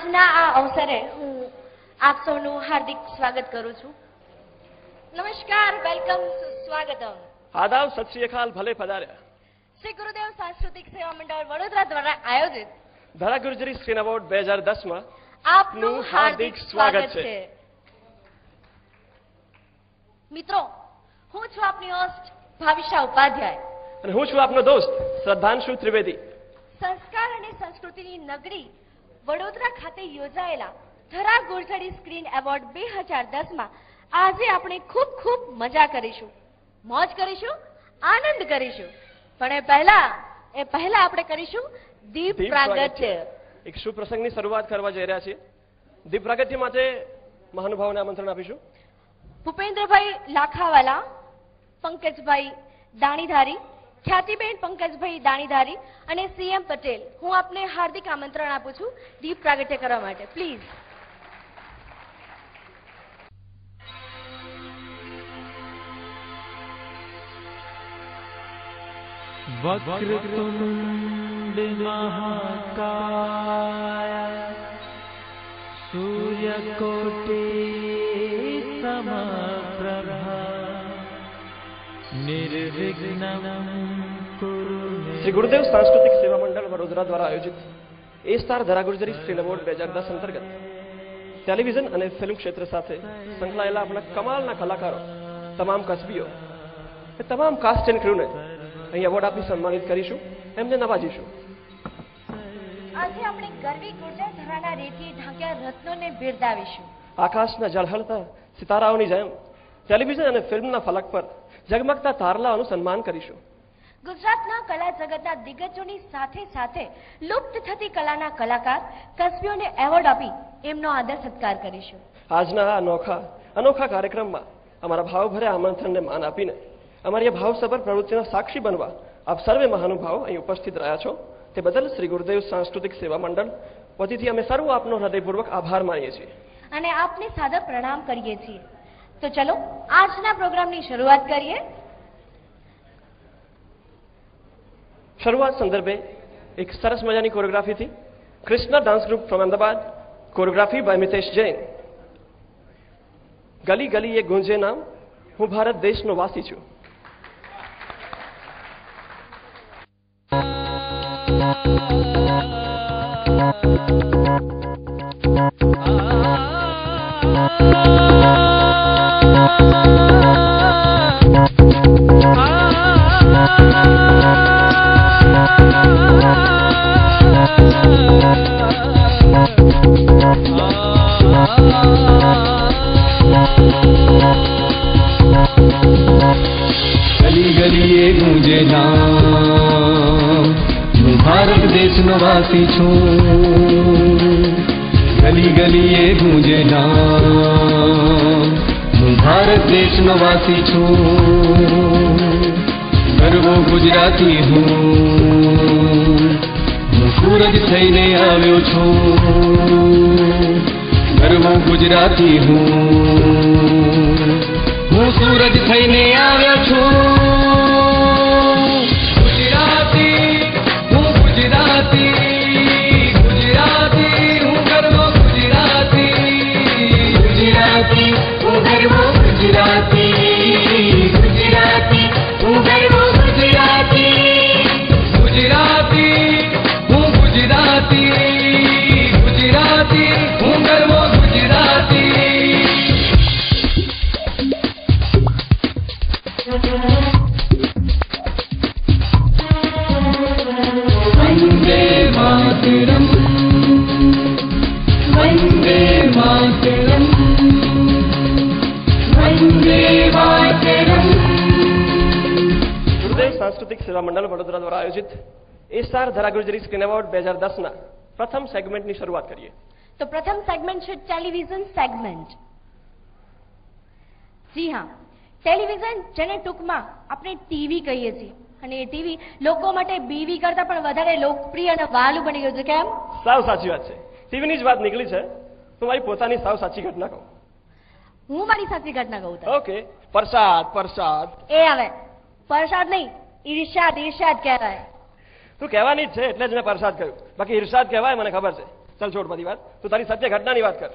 આજના આ અવસરે હું આપ સૌનું હાર્દિક સ્વાગત કરું છું. નમસ્કાર, વેલકમ, સ્વાગતમ, આદાબ, સત શ્રી અકાલ, ભલે પધાર્યા. શ્રી ગુરુદેવ સાંસ્કૃતિક સેવા મંડળ વડોદરા દ્વારા આયોજિત ધરા ગુર્જરી સ્ક્રીન એવોર્ડ 2010માં આપનું હાર્દિક સ્વાગત છે. મિત્રો, હું છું આપની હોસ્ટ ભાવિશા ઉપાધ્યાય અને હું છું આપનો દોસ્ત શ્રદ્ધાંશુ ત્રિવેદી. સંસ્કાર અને સંસ્કૃતિની નગરી વડોદરા ખાતે યોજાયેલા ધરા ગુર્જરી સ્ક્રીન એવોર્ડ 2010માં આજે આપણે ખૂબ ખૂબ મજા કરીશું, મોજ કરીશું, આનંદ કરીશું. પણ એ પહેલા આપણે કરીશું દીપ પ્રાગટ્ય. એક શુભ પ્રસંગની શરૂઆત કરવા જઈ રહ્યા છીએ. દીપ પ્રાગટ્ય માટે મહાનુભાવોને આમંત્રણ આપીશું. ભૂપેન્દ્રભાઈ લાખાવાલા, પંકજભાઈ દાણીધારી, ખ્યાતિબેન પંકજભાઈ દાણીધારી અને સીએમ પટેલ, હું આપને હાર્દિક આમંત્રણ આપું છું દીપ પ્રાગટ્ય કરવા માટે. પ્લીઝ. वक्रतुण्ड महाकाय सूर्यकोटि समप्रभा निर्विघ्नं कुरु मे. શ્રી ગુરુદેવ સાંસ્કૃતિક સેવા મંડળ વડોદરા દ્વારા આયોજિત A star Dhara Gurjari screen award 2010 અંતર્ગત ટેલિવિઝન અને ફિલ્મ ક્ષેત્ર સાથે સંકળાયેલા આપણા કમાલના કલાકારો, તમામ કસબીઓ, તમામ કાસ્ટ એન્ડ ક્રૂને અહીં એવોર્ડ આપી સન્માનિત કરીશું, એમને નવાજીશું. આજે આપણે ગરવી ગુર્જર ધરાના રેતી ઢાંક્યા રત્નોને બિરદાવીશું. આકાશના ઝળહળતા સિતારાઓની જેમ ટેલિવિઝન અને ફિલ્મના ફલક પર ઝગમગતા તારલાઓનું સન્માન કરીશું. ગુજરાતના કલા જગતના દિગ્ગજોની સાથે સાથે લુપ્ત થતી કલાના કલાકાર કસબીઓને એવોર્ડ આપી એમનો આદર સત્કાર કરીશું. આજના આ અનોખા કાર્યક્રમમાં અમારા ભાવભર્યા આમંત્રણને માન આપીને અમારી આ ભાવસભર પ્રવૃત્તિના સાક્ષી બનવા આપ સર્વે મહાનુભાવો અહીં ઉપસ્થિત રહ્યા છો તે બદલ શ્રી ગુરુદેવ સાંસ્કૃતિક સેવા મંડળ વતીથી અમે સર્વ આપનો હૃદયપૂર્વક આભાર માનીએ છીએ અને આપને સાદર પ્રણામ કરીએ છીએ. તો ચલો આજના પ્રોગ્રામની શરૂઆત કરીએ. શરૂઆત સંદર્ભે એક સરસ મજાની કોરિયોગ્રાફીથી Krishna dance group from Ahmedabad, choreography by Mitesh Jain. ગલી ગલી એ ગુંજે નામ, હું ભારત દેશનો વાસી છું. गली गली ये गूंजे नाम, मैं भारत देशનો વાસી છું. गली गली ये गूंजे नाम, मैं भारत देशનો વાસી છું. ગરવો ગુજરાતી હું, હું સૂરજ થઈને આવ્યો છું. ગરવો ગુજરાતી હું, હું સૂરજ થઈને આવ્યો છું. ગુજરાતી હું, ગુજરાતી ગુજરાતી હું, ગરવો ગુજરાતી ગુજરાતી હું, ગરવો ગુજરાતી ગુજરાતી હું, ગરવો ગુજરાતી ગુજરાતી હું, ગુજરાતી ગુજરાતી હું, ગરવો ગુજરાતી. वंदे मातरम, वंदे मातरम, वंदे मातरम. ગુરુદેવ સાંસ્કૃતિક સેવા મંડળ વડોદરા દ્વારા આયોજિત A star Dhara Gurjari screen award 2010ના પ્રથમ સેગમેન્ટની શરૂઆત કરીએ. તો પ્રથમ સેગમેન્ટ છે ટેલિવિઝન સેગમેન્ટ. જી હા, ટેલિવિઝન જેને ટૂંકમાં આપણે ટીવી કહીએ છીએ, અને એ ટીવી લોકો માટે બીવી કરતા પણ વધારે લોકપ્રિય અને વહાલું બની ગયું છે. કેમ? સાવ સાચી વાત છે. ટીવીની જ વાત નીકળી છે. હું મારી પોતાની સાવ સાચી ઘટના કહું. હું મારી સાચી ઘટના કહું. ઓકે, પ્રસાદ એ હવે પ્રસાદ નહીં, ઈર્ષાદ કહેવાય. તું કહેવાની જ છે એટલે જ મેં પ્રસાદ કહ્યું, બાકી ઈર્ષાદ કહેવાય મને ખબર છે. ચાલ છોડ બધી વાત, તું તારી સત્ય ઘટનાની વાત કર.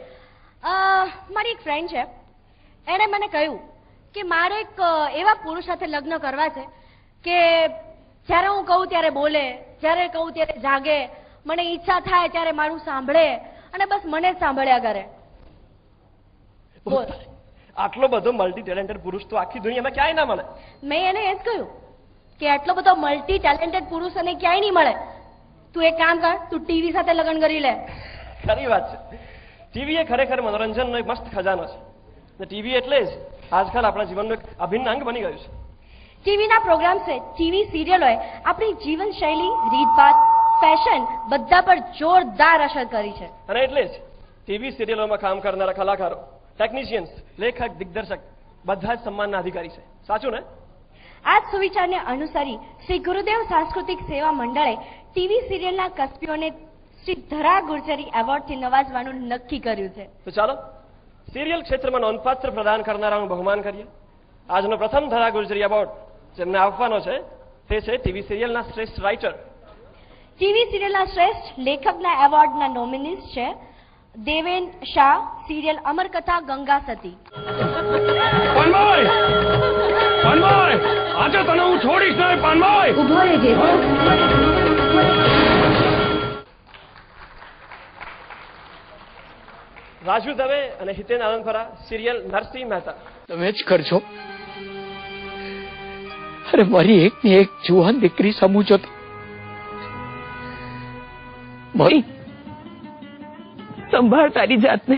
મારી એક ફ્રેન્ડ છે, એણે મને કહ્યું કે મારે એક એવા પુરુષ સાથે લગ્ન કરવા છે કે જ્યારે હું કહું ત્યારે બોલે, જ્યારે કહું ત્યારે જાગે, મને ઈચ્છા થાય ત્યારે મારું સાંભળે અને બસ મને જ સાંભળ્યા કરે. બોલ, આટલો બધો મલ્ટી ટેલેન્ટેડ પુરુષ તો આખી દુનિયામાં ક્યાંય ના મળે. મેં એને એ જ કહ્યું કે આટલો બધો મલ્ટી ટેલેન્ટેડ પુરુષ અને ક્યાંય નહીં મળે. તું એક કામ કર, તું ટીવી સાથે લગ્ન કરી લે. ખરી વાત છે. ટીવી એ ખરેખર મનોરંજનનો એક મસ્ત ખજાનો છે અને ટીવી એટલે જ આજકાલ આપણા જીવનનું એક અભિન્ન અંગ બની ગયું છે. ટીવીના પ્રોગ્રામ્સે, ટીવી સિરિયલોએ આપણી જીવનશૈલી, રીતભાત, ફેશન બધા પર જોરદાર અસર કરી છે. અને એટલે જ ટીવી સિરિયલોમાં કામ કરનારા કલાકારો, ટેકનિશિયન્સ, લેખક, દિગ્દર્શક બધા જ સન્માનના અધિકારી છે. સાચું ને? આ જ સુવિચારને અનુસરી શ્રી ગુરુદેવ સાંસ્કૃતિક સેવા મંડળે ટીવી સિરિયલના કસ્બીઓને શ્રી ધરા ગુર્જરી એવોર્ડથી નવાજવાનું નક્કી કર્યું છે. તો ચાલો સિરિયલ ક્ષેત્રમાં નોંધપાત્ર પ્રદાન કરનારાનું બહુમાન કરીએ. આજનો પ્રથમ ધરા ગુર્જરી એવોર્ડ જેમને આપવાનો છે તે છે ટીવી સિરિયલના શ્રેષ્ઠ રાઇટર. ટીવી સિરિયલના શ્રેષ્ઠ લેખકના એવોર્ડના નોમિનીઝ છે દેવેન શાહ, સિરિયલ અમરકથા ગંગા સતી. પાનભાઈ, પાનભાઈ, આજે તને હું છોડીશ નહીં. પાનભાઈ, ઉભો રહેજે. રાજુ દવે અને હિતેન આનંદપરા, સિરિયલ નરસિંહ મહેતા. તમે જ કરજો. અરે મારી એકની એક જુવાન દીકરી સમૂચો તો મારી સંભાળ તારી જાતને.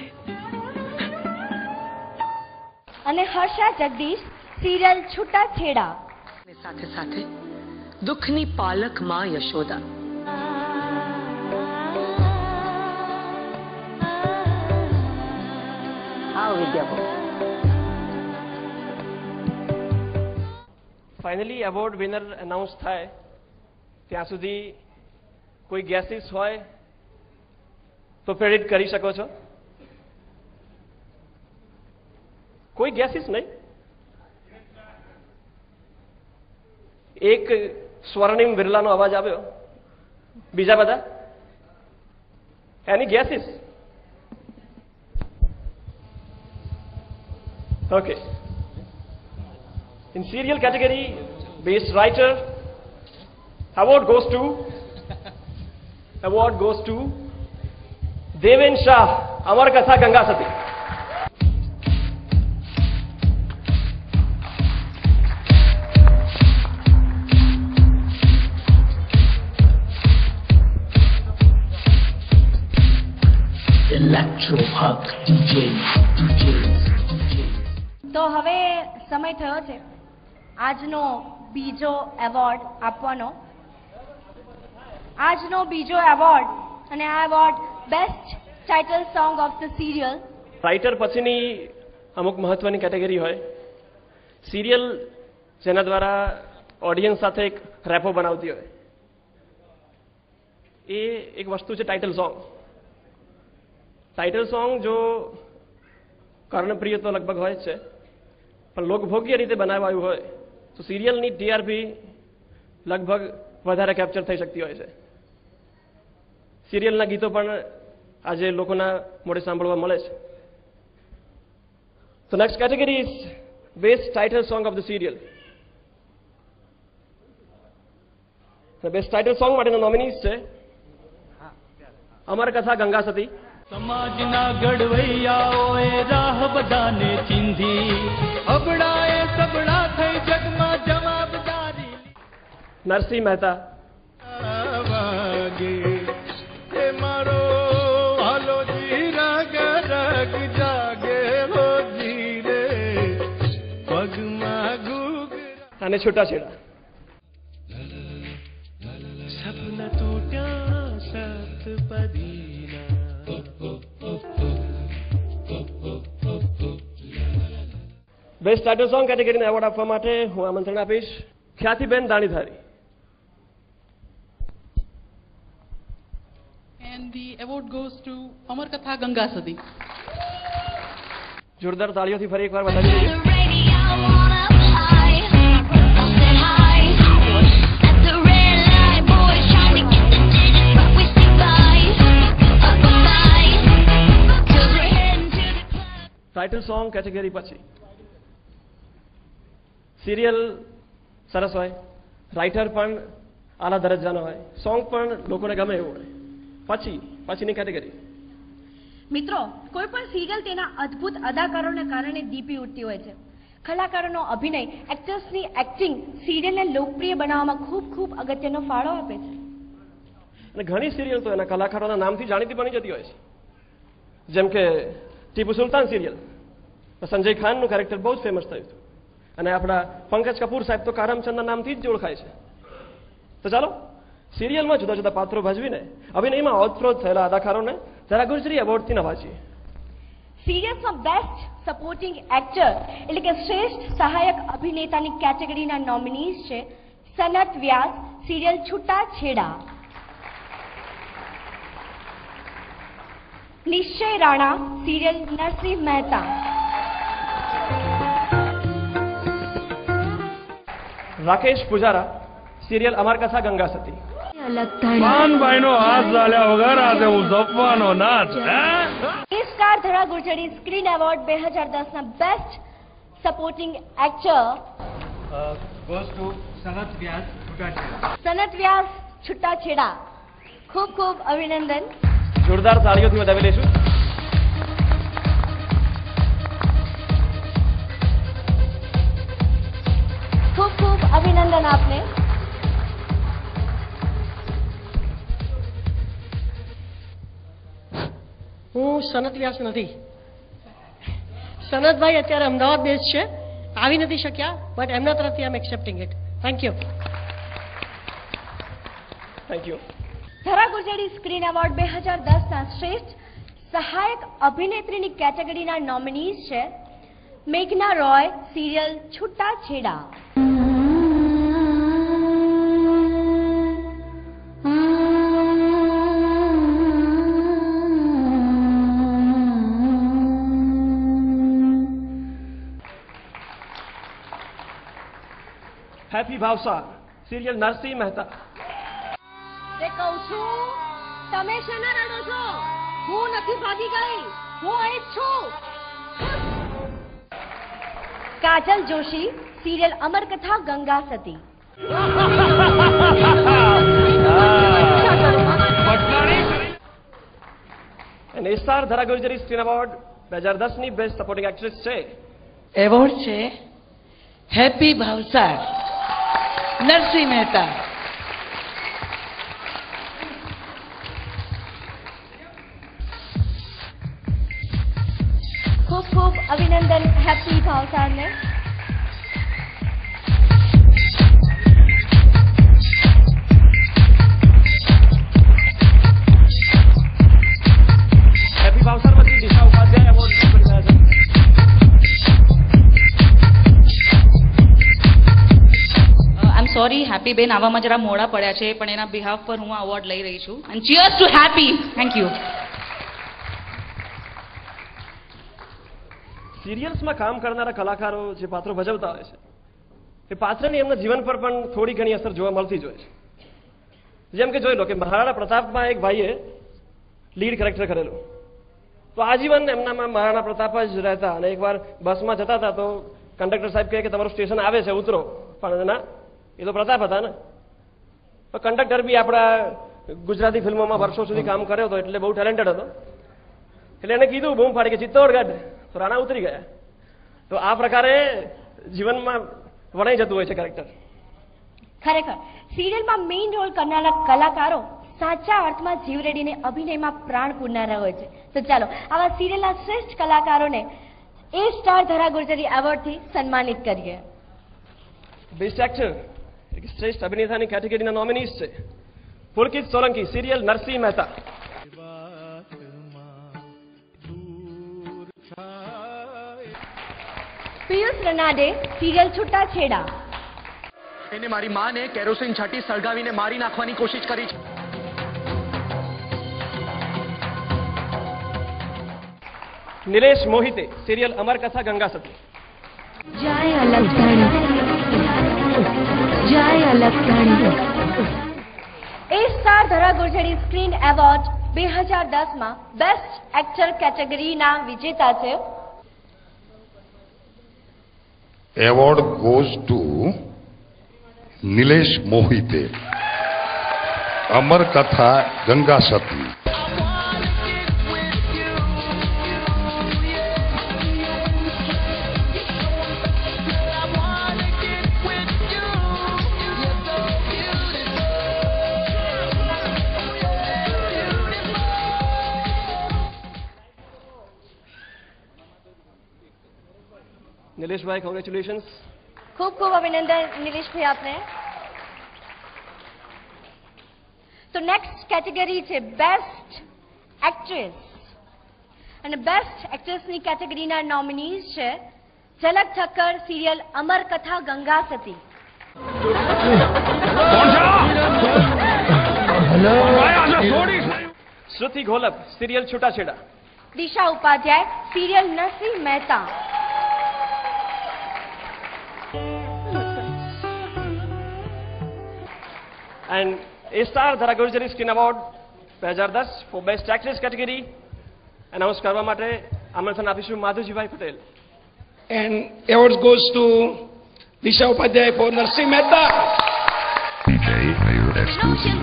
અને હર્ષા જગદીશ, સિરિયલ છૂટા છેડા. સાથે સાથે દુઃખની પાલક માં યશોદા. આવો વિદ્યા. ફાઇનલી એવોર્ડ વિનર એનાઉન્સ થાય ત્યાં સુધી કોઈ ગેસીસ હોય તો પ્રેડિક્ટ કરી શકો છો? કોઈ ગેસીસ નહીં? એક સ્વર્ણિમ વિરલાનો અવાજ આવ્યો, બીજા બધા any guesses? Okay. In serial category, best writer, award goes to Deven Shah, Amar Katha Ganga Sati. Electro Hub DJs. તો હવે સમય થયો છે આજનો બીજો એવોર્ડ આપવાનો. આજનો બીજો એવોર્ડ, અને આ award best title song of the serial. Writer પછીની અમુક મહત્વની કેટેગરી હોય. સિરિયલ જેના દ્વારા ઓડિયન્સ સાથે એક રેપો બનાવતી હોય, એ એક વસ્તુ છે ટાઇટલ સોંગ. ટાઇટલ સોંગ જો કર્ણપ્રિય તો લગભગ હોય જ છે, પણ લોકભોગ્ય રીતે બનાવાયું હોય તો સિરિયલની ટીઆરપી લગભગ વધારે કેપ્ચર થઈ શકતી હોય છે. સિરિયલના ગીતો પણ આજે લોકોના મોઢે સાંભળવા મળે છે. તો next category is best title song of the serial. Best title song માટેના નોમિનીઝ છે અમર કથા ગંગા સતી, સમાજના ઘડવૈયાઓએ રાહ બધાને ચીંધી, અબડાએ સબડા થઈ જગમાં જવાબદારી. નરસિંહ મહેતા, વાગે એ મારો હાલો જી રગ રગ જાગે હો જીરે પગમાં ઘૂઘરા અને છૂટાછેડા. સપના તૂટ્યા સતપદીના. બેસ્ટ ટાઇટલ સોંગ કેટેગરીને એવોર્ડ આપવા માટે હું આમંત્રણ આપીશ ખ્યાતિબેન દાણીધારી. And the award goes to Amar Katha Ganga Sati. જોરદાર તાળીઓથી ફરી એકવાર વધાવી દઈએ. At the red light, boys trying to get the digits, but we stick by. Title song category પછી સિરિયલ સરસ હોય, રાઇટર પણ આલા દરજ્જાનો હોય, સોંગ પણ લોકોને ગમે એવું હોય, પછીની કેટેગરી. મિત્રો, કોઈ પણ સિરિયલ તેના અદ્ભુત અદાકારોને કારણે દીપી ઉઠતી હોય છે. કલાકારોનો અભિનય, એક્ટર્સની એક્ટિંગ સિરિયલને લોકપ્રિય બનાવવામાં ખૂબ ખૂબ અગત્યનો ફાળો આપે છે. અને ઘણી સિરિયલ તો એના કલાકારોના નામથી જાણીતી બની જતી હોય છે. જેમ કે ટીપુ સુલતાન સિરિયલ, સંજય ખાનનું કેરેક્ટર બહુ જ ફેમસ થયું હતું અને આપણા પંકજ કપૂર સાહેબ તો કારમચંદના નામથી જ ઓળખાય છે. તો ચાલો સિરિયલમાં જુદા જુદા પાત્રો ભજવીને અભિનયમાં ઓતપ્રોત થયેલા અદાકારોને જરા ગુજરી એવોર્ડથી નવાજીએ. સિરિયલ્સમાં બેસ્ટ સપોર્ટિંગ એક્ટર એટલે કે શ્રેષ્ઠ સહાયક અભિનેતાની કેટેગરીના નોમિનીઝ છે સનત વ્યાસ સિરિયલ છૂટા છેડા, નિશ્ચય રાણા સિરિયલ નરસિંહ મહેતા, રાકેશ પુજારા સિરિયલ અમર કથા ગંગા સતી. પાનભાઈ નો હાથ ચાલ્યા વગર આજે હું જપવાનો નાચ. સ્ટાર ધરા ગુરજરી સ્ક્રીન એવોર્ડ 2010 ના best supporting actor goes to Sanat Vyas Chhutachheda. Sanat વ્યાસ છૂટા છેડા. ખૂબ ખૂબ અભિનંદન. જોરદાર તાળીઓથી વધાવી લઈશું. ખૂબ ખૂબ અભિનંદન આપને. હું સનત વ્યાસ નથી. સનતભાઈ અત્યારે અમદાવાદ બેઝ છે, આવી નથી શક્યા, બટ એમના તરફથી I am accepting it. Thank you. Thank you. Dhara Gurjari screen award 2010 ના શ્રેષ્ઠ સહાયક અભિનેત્રીની કેટેગરીના નોમિનીઝ છે મેઘના રોય સિરિયલ છૂટા છેડા, હેપી ભાવસાર સિરિયલ નરસિંહ મહેતા. તે કહું છું તમે શેના રડો છો? હું નથી ભાગી ગઈ, હું અહીં જ છું. કાજલ જોશી સિરિયલ અમરકથા ગંગા સતી, અને star Dhara Gurjari screen award 2010 ની બેસ્ટ સપોર્ટિંગ એક્ટ્રેસ છે. એવોર્ડ છે હેપી ભાવસાર નરસિંહ મહેતા. ખૂબ ખૂબ અભિનંદન હેપી ભાવસારને. હેપી ભાવસારમાંથી દિશા ઉપાધ્યાય એવોર્ડ કરી રહ્યા છે. આઈ એમ સોરી હેપી બેન આવવામાં જરા મોડા પડ્યા છે, પણ એના બિહાફ પર હું આ અવોર્ડ લઈ રહી છું. And cheers to happy. Thank you. સિરિયલ્સમાં કામ કરનારા કલાકારો જે પાત્રો ભજવતા હોય છે એ પાત્રની એમના જીવન પર પણ થોડી ઘણી અસર જોવા મળતી જ હોય છે. જેમ કે જોઈ લો કે મહારાણા પ્રતાપમાં એક ભાઈએ લીડ કેરેક્ટર કરેલું, તો આજીવન એમનામાં મહારાણા પ્રતાપ જ રહેતા. અને એકવાર બસમાં જતા હતા તો કંડક્ટર સાહેબ કહે કે તમારું સ્ટેશન આવે છે, ઉતરો. પણ ના, એ તો પ્રતાપ હતા ને. તો કંડક્ટર બી આપણા ગુજરાતી ફિલ્મોમાં વર્ષો સુધી કામ કર્યો હતો એટલે બહુ ટેલેન્ટેડ હતો. એટલે એને કીધું બૂમ પાડી કે ચિત્તોડગઢ, તો રાણા ઉતરી ગયા. તો આ પ્રકારે જીવનમાં વણાઈ જતું હોય છે કેરેક્ટર. ખરેખર સિરિયલમાં મેઇન રોલ કરનારા કલાકારો સાચા અર્થમાં જીવ રેડીને અભિનયમાં પ્રાણ પૂરનારા હોય છે. તો ચાલો આવા સિરિયલના શ્રેષ્ઠ કલાકારોને એ સ્ટાર ધરા ગુર્જરી એવોર્ડથી સન્માનિત કરીએ. બેસ્ટ એક્ટર શ્રેષ્ઠ અભિનેતાની કેટેગરીના નોમિનીઝ છે પુલકિત સોલંકી સિરિયલ નરસિંહ મહેતા, પિયુષ રનાડે સિરિયલ છૂટા છેડા, એને મારી માને કેરોસીન છાંટી સળગાવીને મારી નાખવાની કોશિશ કરી છે. નિલેશ મોહિતે સિરિયલ અમર કથા ગંગા સતી, એ star Dhara Gurjari screen award 2010 માં બેસ્ટ એક્ટર કેટેગરીના વિજેતા છે Award goes to Nilesh Mohite. Amar Katha Ganga Sati. Nilesh ભાઈ, કોંગ્રેચ્યુલેશન્સ. ખૂબ ખૂબ અભિનંદન નિલેશ ભાઈ આપને. તો નેક્સ્ટ કેટેગરી છે બેસ્ટ એક્ટ્રેસ, અને બેસ્ટ એક્ટ્રેસની કેટેગરીના નોમિનીઝ છે ઝલક ઠક્કર, સિરિયલ અમર કથા ગંગા સતી. શ્રુતિ Gholap, serial Chhutachheda. Disha Upadhyay, serial Narsinh Mehta. And A-Star Dhara Gurjari Screen Award 2010 for Best Actress category announce કરવા માટે આમંત્રણ આપીશું માધુજીભાઈ Patel. And award goes to Disha Upadhyay for Narsimh Mehta. DJ Mayur exclusive.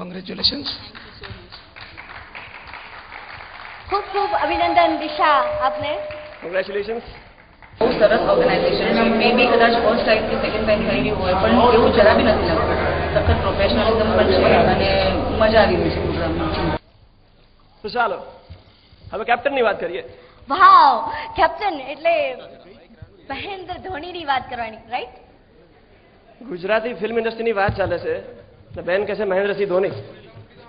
Congratulations. ખૂબ ખૂબ અભિનંદન દિશા આપને. કોંગ્રેચ્યુલેશન્સ. બહુ સરસ ઓર્ગેનાઇઝેશન છે. મે બી કદાચ ફર્સ્ટ ટાઈમ કે સેકન્ડ ટાઈમ થઈ રહ્યું હોય, પણ એવું જરા બી નથી લાગતું. સખત પ્રોફેશનલિઝમ પણ છે અને મજા આવી રહી છે પ્રોગ્રામમાં. તો ચાલો હવે કેપ્ટનની વાત કરીએ. વાવ, કેપ્ટન એટલે મહેન્દ્ર ધોનીની વાત કરવાની, રાઈટ? ગુજરાતી ફિલ્મ ઇન્ડસ્ટ્રીની વાત ચાલે છે તો બેન કહે છે મહેન્દ્રસિંહ ધોની,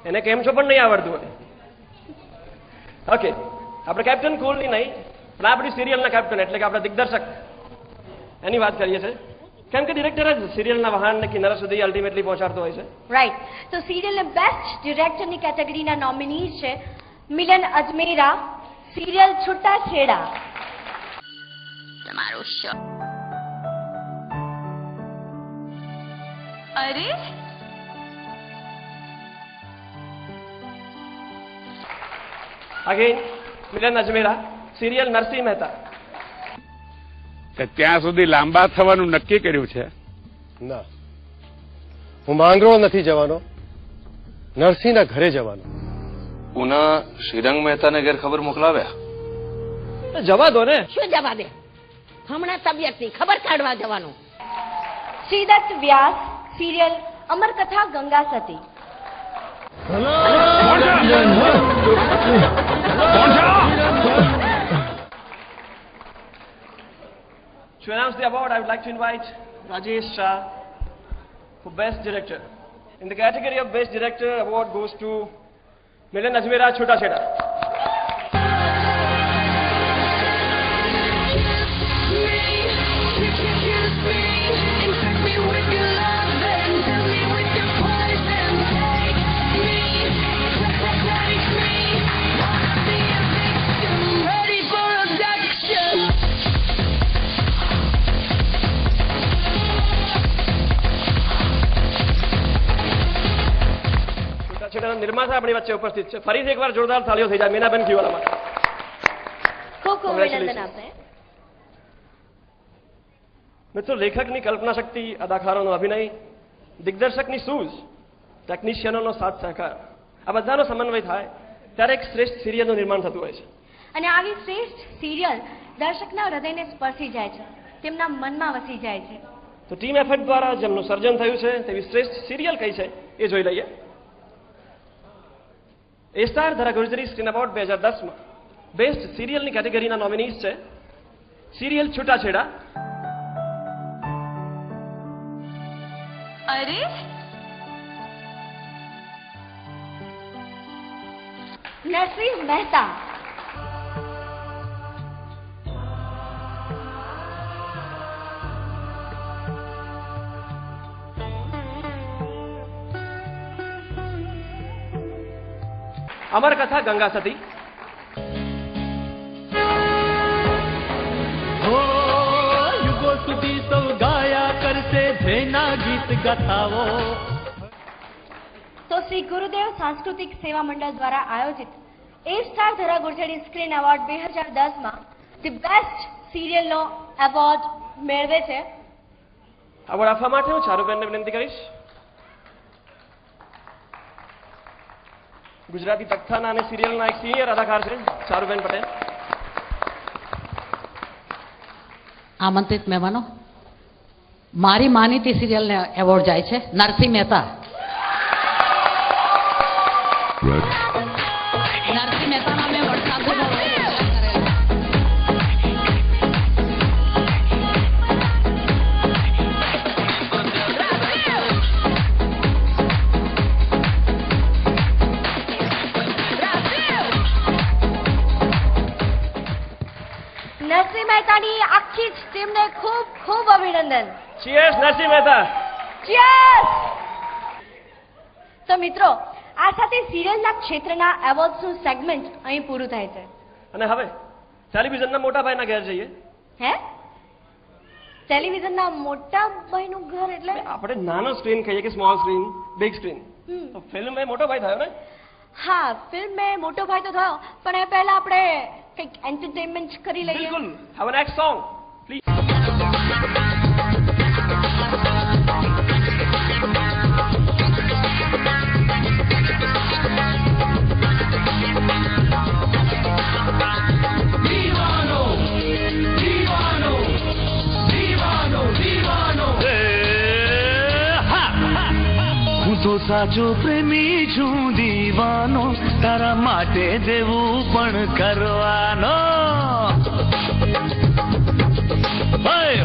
એને કેમ છો પણ નહીં આવડતું હોય. ઓકે, આપણે કેપ્ટન કોહલી નહીં પણ આપણી સિરિયલના કેપ્ટન એટલે કે આપણા દિગ્દર્શક એની વાત કરીએ છીએ. કેમ કે ડિરેક્ટર જ સિરિયલના વહાણને કિનારા સુધી અલ્ટિમેટલી પહોંચાડતો હોય છે. રાઈટ. તો સિરિયલના બેસ્ટ ડિરેક્ટરની કેટેગરીના નોમિનીઝ છે મિલન અજમેરા, સિરિયલ છૂટાછેડા. તમારો શો. અરે અગેન મિલન અજમેરા, સિરિયલ નરસિંહ મહેતા. ત્યાં સુધી લાંબા થવાનું નક્કી કર્યું છે? ના, હું માંગરોળ નથી જવાનો, નરસિંહના ઘરે જવાનો. પુના શ્રીરંગ મહેતાને ઘેર ખબર મોકલાવ્યા? જવા દો ને. શું જવા દે? હમણાં તબિયતની ખબર કાઢવા જવાનું. શ્રીદત્ત વ્યાસ, સિરિયલ અમર કથા ગંગા સતી. To announce the award, I would like to invite Rajesh Shah for Best Director. In the category of Best Director, award goes to Milan Ajmera, Chota Cheda. નિર્માતા આપણી વચ્ચે ઉપસ્થિત છે. ફરીથી એકવાર જોરદાર તાળીઓ થઈ જાય મીનાબેન ઘીવાલા માટે. ખૂબ ખૂબ અભિનંદન આપને. મિત્રો, લેખકની કલ્પના શક્તિ, અદાકારોનો અભિનય, દિગ્દર્શકની સૂઝ, ટેકનિશિયનોનો સાથ સહકાર, આ બધાનો સમન્વય થાય ત્યારે એક શ્રેષ્ઠ સિરિયલનું નિર્માણ થતું હોય છે. અને આવી શ્રેષ્ઠ સિરિયલ દર્શકના હૃદયને સ્પર્શી જાય છે, તેમના મનમાં વસી જાય છે. તો ટીમ એફર્ટ દ્વારા જેમનું સર્જન થયું છે તેવી શ્રેષ્ઠ સિરિયલ કઈ છે એ જોઈ લઈએ. A-Star Dhara Gurjari Screen Award 2010માં બેસ્ટ સિરિયલની કેટેગરીના નોમિનીઝ છે સિરિયલ છૂટાછેડા. અરે નરસિંહ મહેતા. અમર કથા ગંગા સતી. કથાઓ. તો શ્રી ગુરુદેવ સાંસ્કૃતિક સેવા મંડળ દ્વારા આયોજિત A star Dhara Gurjari screen award 2010માં ધી બેસ્ટ સિરિયલનો એવોર્ડ મેળવે છે. એવોર્ડ આપવા માટે હું ચારુબેનને વિનંતી કરીશ. ગુજરાતી તખ્તાના અને સિરિયલના એક સિનિયર અદાકાર છે ચારુબેન પટેલ. આમંત્રિત મહેમાનો, મારી માનીતી સિરિયલને એવોર્ડ જાય છે નરસિંહ મહેતા. નરસિંહ મહેતાના મેં વડસાગરમાં નરસિંહ મહેતાની આખી જ ટીમને ખૂબ ખૂબ અભિનંદન. ચીયર્સ નરસિંહ મહેતા. ચીયર્સ. તો મિત્રો, આ સાથે સિરિયલના ક્ષેત્રના એવોર્ડ્સનું સેગમેન્ટ અહીં પૂરું થાય છે. અને હવે ટેલિવિઝનના મોટા ભાઈના ઘેર જઈએ. હે? ટેલિવિઝનના મોટા ભાઈનું ઘર એટલે? આપણે નાનો સ્ક્રીન કહીએ કે સ્મોલ સ્ક્રીન, બિગ સ્ક્રીન. તો ફિલ્મ એ મોટો ભાઈ થયો ને? હા, ફિલ્મ એ મોટો ભાઈ તો થયો, પણ એ પહેલા આપણે કંઈક એન્ટરટેનમેન્ટ કરી લઈએ. બિલકુલ. હવે નેક્સ્ટ સોંગ પ્લીઝ. તો સાચો પ્રેમી છું દીવાનો, તારા માટે દેવું પણ કરવાનો.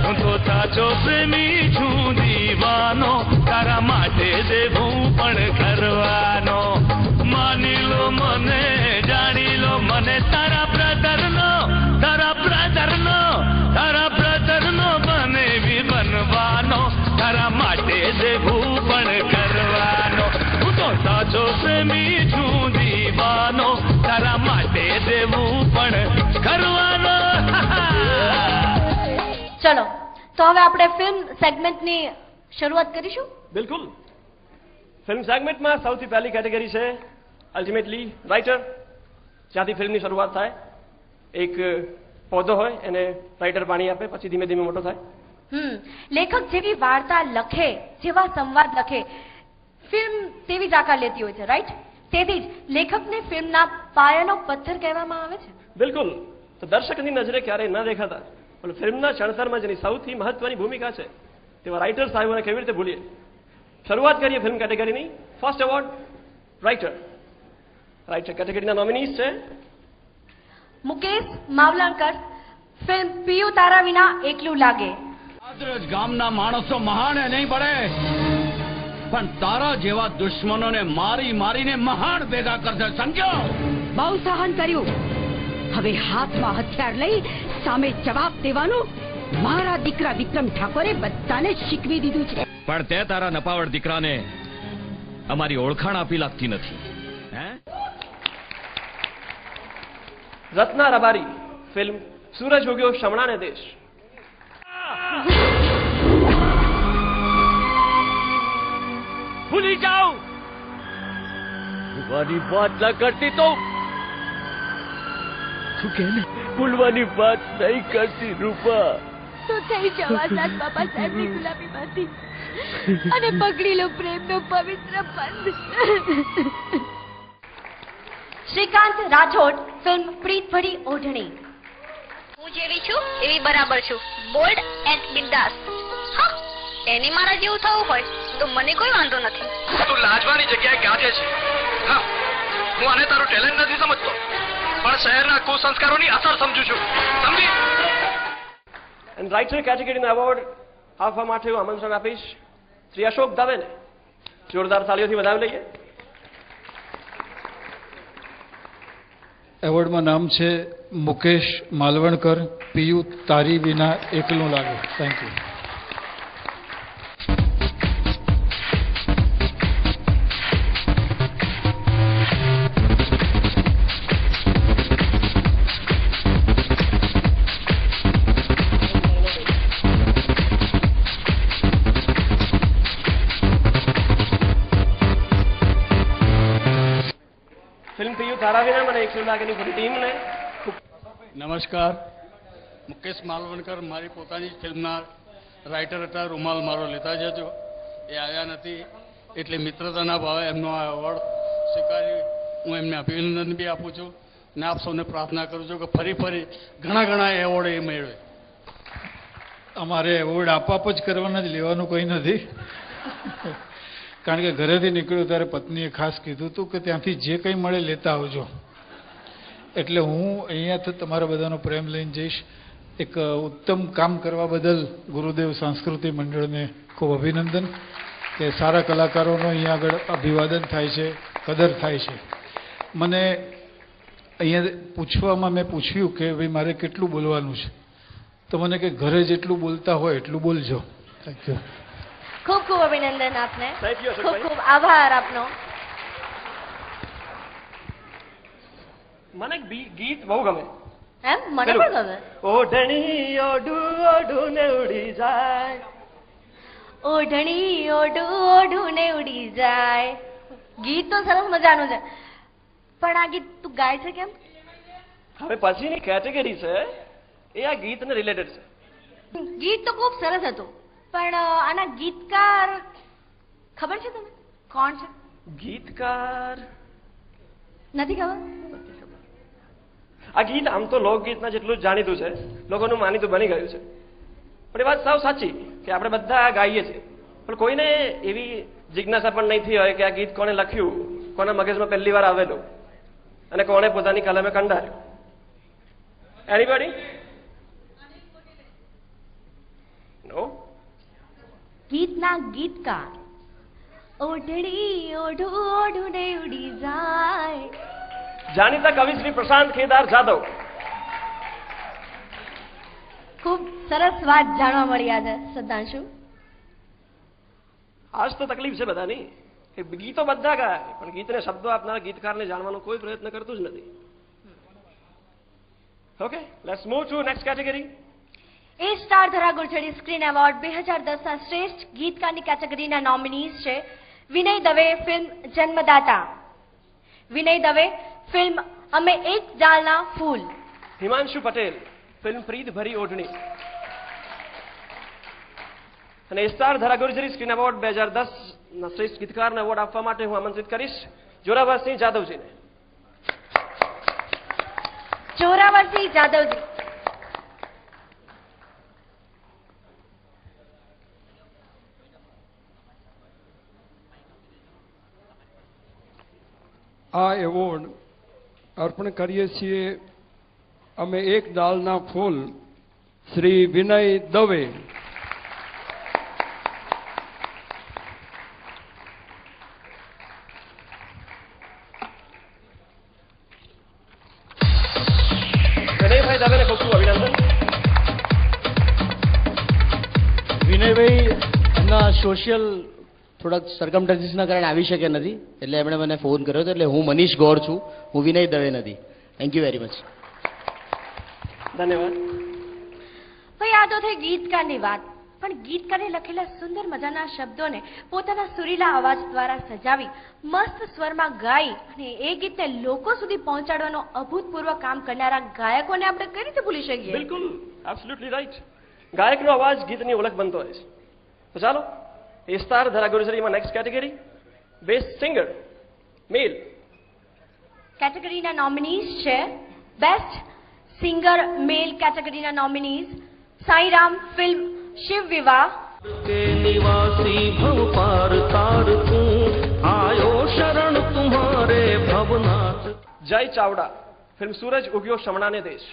હું તો સાચો પ્રેમી છું દીવાનો, તારા માટે દેવું પણ કરવાનો. માની લો મને, જાણી લો મને, તારા બ્રધરનો બને બી બનવાનો, તારા માટે દેવું પણ કરવાનો. હું તો સાચો પ્રેમી છું દીવાનો, તારા માટે દેવું પણ કરવાનો. ચલો, તો હવે આપણે ફિલ્મ સેગમેન્ટની શરૂઆત કરીશું. બિલકુલ. ફિલ્મ સેગમેન્ટમાં સૌથી પહેલી કેટેગરી છે અલ્ટિમેટલી રાઇટર, જ્યાંથી ફિલ્મની શરૂઆત થાય. એક પૌધો હોય, એને રાઇટર પાણી આપે, પછી ધીમે ધીમે મોટો થાય. લેખક જેવી વાર્તા લખે, જેવા સંવાદ લખે, ફિલ્મ તેવી જ આકાર લેતી હોય છે, રાઈટ? તેથી જ લેખકને ફિલ્મના પાયાનો પથ્થર કહેવામાં આવે છે. બિલકુલ. તો દર્શકની નજરે ક્યારેય ન દેખાતા પણ ફિલ્મના ચણતરમાં જેની સૌથી મહત્વની ભૂમિકા છે તેવા રાઇટર સાહેબોને કેવી રીતે ભૂલીએ. શરૂઆત કરીએ ફિલ્મ કેટેગરીની. First award writer. રાઇટર કેટેગરીના નોમિનીઝ છે મુકેશ માવલણકર, ફિલ્મ પિયુ તારા વિના એકલું લાગે. આદરજ ગામના માણસો મહાને નહીં પડે, પણ તારા જેવા દુશ્મનોને મારી મારીને મહાન ભેગા કરશે, સમજ્યો? બહુ સહન કર્યું, હવે હાથમાં હથિયાર લઈ સામે જવાબ દેવાનું મારા દીકરા વિક્રમ ઠાકોરે બધાને શીખવી દીધું છે. પણ તે તારા નપાવડ દીકરાને અમારી ઓળખાણ આપી લાગતી નથી. રત્ના રબારી, ફિલ્મ સૂરજ ઉગ્યો શમણાને દેશ. ભૂલી જાઓ, ભૂલવાની વાત ના કરતી તો તું કે ને, ભૂલવાની વાત નહીં કરતી રૂપા. તો થઈ જવા સાત બાપા સાહેબની ગુલામીમાંથી અને પકડી લો પ્રેમનો પવિત્ર બંધ. શ્રીકાંત રાઠોડ, ફિલ્મ પ્રીત ભરી ઓઢણી. હું જેવી છું એવી બરાબર છું, બોલ્ડ એન્ડ બિંદાસ. હા, એને મારા જેવું થવું હોય તો મને કોઈ વાંધો નથી. તું લાજવાની જગ્યાએ ગાજે છે. હા, હું આને તારું ટેલેન્ટ નથી સમજતો, પણ શહેરના કુસંસ્કારોની અસર સમજુ છું, સમજી? એન્ડ રાઇટર કેટેગરીનો એવોર્ડ આપવા માટે હું આમંત્રણ આપીશ શ્રી અશોક દવેને. જોરદાર તાળીઓથી વધાવી લઈએ. એવોર્ડમાં નામ છે મુકેશ માલવણકર, પિયુ તારી વિના એકલું લાગે. Thank you. ધારાવીના મને 100 લાખની પૂરી ટીમને નમસ્કાર. મુકેશ માલવણકર મારી પોતાની ફિલ્મના રાઇટર હતા. રૂમાલ મારો લેતા જજો. એ આવ્યા નથી એટલે મિત્રતાના ભાવે એમનો આ એવોર્ડ સ્વીકારી હું એમને અભિનંદન બી આપું છું અને આપ સૌને પ્રાર્થના કરું છું કે ફરી ઘણા એવોર્ડ એ મેળવે. અમારે એવોર્ડ આપઆપ જ કરવાના જ, લેવાનું કંઈ નથી. કારણ કે ઘરેથી નીકળ્યો ત્યારે પત્નીએ ખાસ કીધું હતું કે ત્યાંથી જે કંઈ મળે લેતા આવજો. એટલે હું અહીંયાથી તમારા બધાનો પ્રેમ લઈને જઈશ. એક ઉત્તમ કામ કરવા બદલ ગુરુદેવ સાંસ્કૃતિક મંડળને ખૂબ અભિનંદન કે સારા કલાકારોનો અહીંયા આગળ અભિવાદન થાય છે, કદર થાય છે. મને અહીંયા પૂછવામાં મેં પૂછ્યું કે ભાઈ મારે કેટલું બોલવાનું છે, તો મને કે ઘરે જેટલું બોલતા હોય એટલું બોલજો. Thank you. ખૂબ ખૂબ અભિનંદન આપને. ખૂબ ખૂબ આભાર આપનો. મને ગીત બહુ ગમે. એમ મને પણ ગમે. ઓઢણી ઓઢું ઓઢું ને ઉડી જાય, ઓઢણી ઓઢું ઓઢું ને ઉડી જાય. ગીત તો સરસ મજાનું છે, પણ આ ગીત તું ગાય છે કેમ? હવે પછીની કેટેગરી છે એ આ ગીતને રિલેટેડ છે. ગીત તો ખૂબ સરસ હતું, પણ આના ગીતકાર ખબર છે તમને કોણ છે? ગીતકાર નથી ખબર. આ ગીત આમ તો લોકગીતના જેટલું જ જાણીતું છે, લોકોનું માનીતું બની ગયું છે. પણ એ વાત સાવ સાચી કે આપણે બધા ગાઈએ છીએ, પણ કોઈને એવી જિજ્ઞાસા પણ નહીં થઈ હોય કે આ ગીત કોણે લખ્યું, કોના મગજમાં પહેલી વાર આવેલું અને કોણે પોતાની કલમે કંડાર્યું. એનીબડી? નો. ગીતના ગીતકાર ઓઢણી ઓઢું ઓઢું ને ઉડી જાય. જાણીતા કવિ શ્રી પ્રશાંત કેદાર જાદવ. ખૂબ સરસ વાત જાણવા મળી આજે સદાંશુ. આજ તો તકલીફ છે બધાની કે ગીતો બધા ગાય પણ ગીતને શબ્દો આપનારા ગીતકારને જાણવાનો કોઈ પ્રયત્ન કરતું જ નથી. Okay, let's move to next category. A star ધરા ગુરછડી સ્ક્રીન એવોર્ડ 2010ના શ્રેષ્ઠ ગીતકારની કેટેગરીના નોમિનીઝ છે વિનય દવે ફિલ્મ જન્મદાતા, વિનય દવે ફિલ્મ અમે એક ડાળના ફૂલ, હિમાંશુ પટેલ ફિલ્મ પ્રીત ભરી ઓઢણી. અને સ્ટાર ધરા ગુરછડી સ્ક્રીન એવોર્ડ 2010ના શ્રેષ્ઠ ગીતકારનો એવોર્ડ આપવા માટે હું આમંત્રિત કરીશ જોરાવરસિંહ જાદવજીને. જોરાવરસિંહ જાદવજી. આ એવોર્ડ અર્પણ કરીએ છીએ અમે એક ડાળના ફૂલ શ્રી વિનય દવે. વિનયભાઈ દવેને ખૂબ ખૂબ અભિનંદન. વિનયભાઈ એમના સોશિયલ થોડાક સર્કમસ્ટન્સીસના કારણે આવી શકે નથી, એટલે એમણે મને ફોન કર્યો હતો. એટલે હું મનીષ ગોળ છું, હું વિનય દવે નથી. Thank you very much. ધન્યવાદ. ભાઈ આ તો થઈ ગીતકારની વાત, પણ ગીતકારે લખેલા સુંદર મજાના શબ્દોને પોતાના સુરીલા અવાજ દ્વારા સજાવી મસ્ત સ્વરમાં ગાઈ અને એ ગીતને લોકો સુધી પહોંચાડવાનો અભૂતપૂર્વ કામ કરનારા ગાયકોને આપણે કઈ રીતે ભૂલી શકીએ? બિલકુલ, એબ્સોલ્યુટલી રાઈટ. ગાયકનો અવાજ ગીતની ઓળખ બનતો હોય છે. તો ચાલો એ સ્ટાર ધરા ગુરછડીમાં નેક્સ્ટ કેટેગરી બેસ્ટ સિંગર મેલ કેટેગરીના નોમિનીઝ છે. બેસ્ટ સિંગર મેલ કેટેગરીના નોમિનીઝ સાઈરામ ફિલ્મ शिव विवाह के निवासी भव पार तार तू आयो शरण तुम्हारे भवनाथ. जय चावड़ा फिल्म सूरज उग्यो शमणा ने देश.